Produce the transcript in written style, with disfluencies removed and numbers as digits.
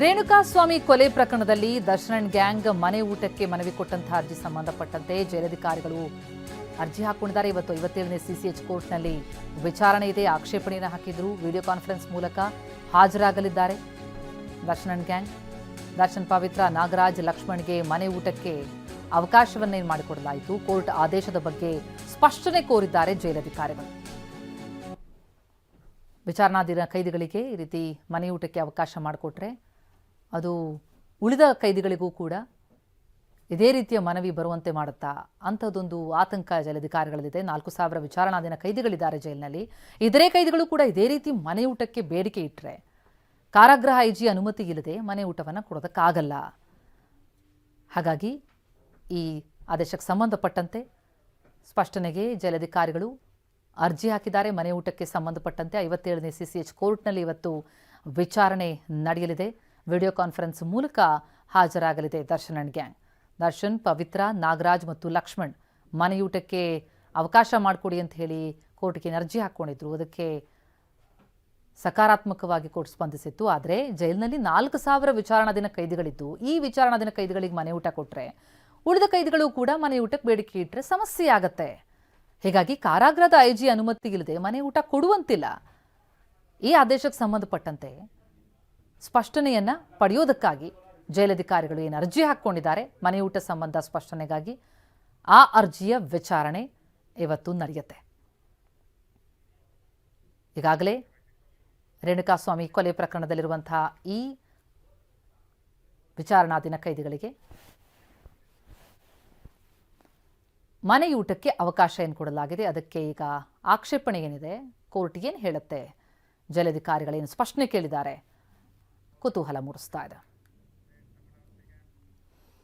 ರೇಣುಕಾಸ್ವಾಮಿ ಕೊಲೆ ಪ್ರಕರಣದಲ್ಲಿ ದರ್ಶನ್ ಗ್ಯಾಂಗ್ ಮನೆ ಊಟಕ್ಕೆ ಮನವಿ ಕೊಟ್ಟಂತಹ ಅರ್ಜಿ ಸಂಬಂಧಪಟ್ಟಂತೆ ಜೈಲಧಿಕಾರಿಗಳು ಅರ್ಜಿ ಹಾಕೊಂಡಿದ್ದಾರೆ. ಇವತ್ತು 57ನೇ ಸಿಸಿಎಚ್ ಕೋರ್ಟ್ನಲ್ಲಿ ವಿಚಾರಣೆ ಇದೆ. ಆಕ್ಷೇಪಣೆಯನ್ನು ಹಾಕಿದ್ರು. ವಿಡಿಯೋ ಕಾನ್ಫರೆನ್ಸ್ ಮೂಲಕ ಹಾಜರಾಗಲಿದ್ದಾರೆ ದರ್ಶನ್ ಗ್ಯಾಂಗ್. ದರ್ಶನ್, ಪವಿತ್ರ, ನಾಗರಾಜ್, ಲಕ್ಷ್ಮಣ್ಗೆ ಮನೆ ಊಟಕ್ಕೆ ಅವಕಾಶವನ್ನೇ ಮಾಡಿಕೊಡಲಾಯಿತು. ಕೋರ್ಟ್ ಆದೇಶದ ಬಗ್ಗೆ ಸ್ಪಷ್ಟನೆ ಕೋರಿದ್ದಾರೆ ಜೈಲಧಿಕಾರಿಗಳು. ವಿಚಾರಣಾಧೀನ ಕೈದಿಗಳಿಗೆ ಈ ರೀತಿ ಮನೆ ಊಟಕ್ಕೆ ಅವಕಾಶ ಮಾಡಿಕೊಟ್ರೆ ಅದು ಉಳಿದ ಕೈದಿಗಳಿಗೂ ಕೂಡ ಇದೇ ರೀತಿಯ ಮನವಿ ಬರುವಂತೆ ಮಾಡುತ್ತಾ ಅಂಥದ್ದೊಂದು ಆತಂಕ ಜೈಲಧಿಕಾರಿಗಳಲ್ಲಿದೆ. 4,000 ವಿಚಾರಣಾಧೀನ ಕೈದಿಗಳಿದ್ದಾರೆ ಜೈಲಿನಲ್ಲಿ. ಇತರೆ ಕೈದಿಗಳು ಕೂಡ ಇದೇ ರೀತಿ ಮನೆ ಊಟಕ್ಕೆ ಬೇಡಿಕೆ ಇಟ್ಟರೆ ಕಾರಾಗೃಹ ಐಜಿ ಅನುಮತಿ ಇಲ್ಲದೆ ಮನೆ ಊಟವನ್ನು ಕೊಡೋದಕ್ಕಾಗಲ್ಲ. ಹಾಗಾಗಿ ಈ ಆದೇಶಕ್ಕೆ ಸಂಬಂಧಪಟ್ಟಂತೆ ಸ್ಪಷ್ಟನೆಗೆ ಜೈಲಧಿಕಾರಿಗಳು ಅರ್ಜಿ ಹಾಕಿದ್ದಾರೆ. ಮನೆ ಊಟಕ್ಕೆ ಸಂಬಂಧಪಟ್ಟಂತೆ 57ನೇ ಸಿಸಿಎಚ್ ಕೋರ್ಟ್ನಲ್ಲಿ ಇವತ್ತು ವಿಚಾರಣೆ ನಡೆಯಲಿದೆ. ವಿಡಿಯೋ ಕಾನ್ಫರೆನ್ಸ್ ಮೂಲಕ ಹಾಜರಾಗಲಿದೆ ದರ್ಶನ್ ಗ್ಯಾಂಗ್. ದರ್ಶನ್, ಪವಿತ್ರ, ನಾಗರಾಜ್ ಮತ್ತು ಲಕ್ಷ್ಮಣ್ ಮನೆಯೂಟಕ್ಕೆ ಅವಕಾಶ ಮಾಡಿಕೊಡಿ ಅಂತ ಹೇಳಿ ಕೋರ್ಟ್ಗೆ ಅರ್ಜಿ ಹಾಕ್ಕೊಂಡಿದ್ರು. ಅದಕ್ಕೆ ಸಕಾರಾತ್ಮಕವಾಗಿ ಕೋರ್ಟ್ ಸ್ಪಂದಿಸಿತ್ತು. ಆದರೆ ಜೈಲಿನಲ್ಲಿ 4,000 ವಿಚಾರಣಾಧೀನ ಕೈದಿಗಳಿದ್ದು ಈ ವಿಚಾರಣಾಧೀನ ಕೈದಿಗಳಿಗೆ ಮನೆ ಊಟ ಕೊಟ್ಟರೆ ಉಳಿದ ಕೈದಿಗಳು ಕೂಡ ಮನೆ ಊಟಕ್ಕೆ ಬೇಡಿಕೆ ಇಟ್ಟರೆ ಸಮಸ್ಯೆ ಆಗತ್ತೆ. ಹೀಗಾಗಿ ಕಾರಾಗೃಹದ ಐಜಿ ಅನುಮತಿ ಇಲ್ಲದೆ ಮನೆ ಊಟ ಕೊಡುವಂತಿಲ್ಲ. ಈ ಆದೇಶಕ್ಕೆ ಸಂಬಂಧಪಟ್ಟಂತೆ ಸ್ಪಷ್ಟನೆಯನ್ನ ಪಡೆಯೋದಕ್ಕಾಗಿ ಜೈಲಧಿಕಾರಿಗಳು ಏನು ಅರ್ಜಿ ಹಾಕ್ಕೊಂಡಿದ್ದಾರೆ ಮನೆ ಊಟ ಸಂಬಂಧ ಸ್ಪಷ್ಟನೆಗಾಗಿ, ಆ ಅರ್ಜಿಯ ವಿಚಾರಣೆ ಇವತ್ತು ನಡೆಯುತ್ತೆ. ಈಗಾಗಲೇ ರೇಣುಕಾಸ್ವಾಮಿ ಕೊಲೆ ಪ್ರಕರಣದಲ್ಲಿರುವಂತಹ ಈ ವಿಚಾರಣಾಧೀನ ಕೈದಿಗಳಿಗೆ ಮನೆಯೂಟಕ್ಕೆ ಅವಕಾಶ ಏನು ಕೊಡಲಾಗಿದೆ, ಅದಕ್ಕೆ ಈಗ ಆಕ್ಷೇಪಣೆ ಏನಿದೆ, ಕೋರ್ಟ್ ಏನು ಹೇಳುತ್ತೆ, ಜೈಲಧಿಕಾರಿಗಳೇನು ಸ್ಪಷ್ಟನೆ ಕೇಳಿದ್ದಾರೆ, ಕುತೂಹಲ ಮೂಡಿಸ್ತಾ ಇದೆ.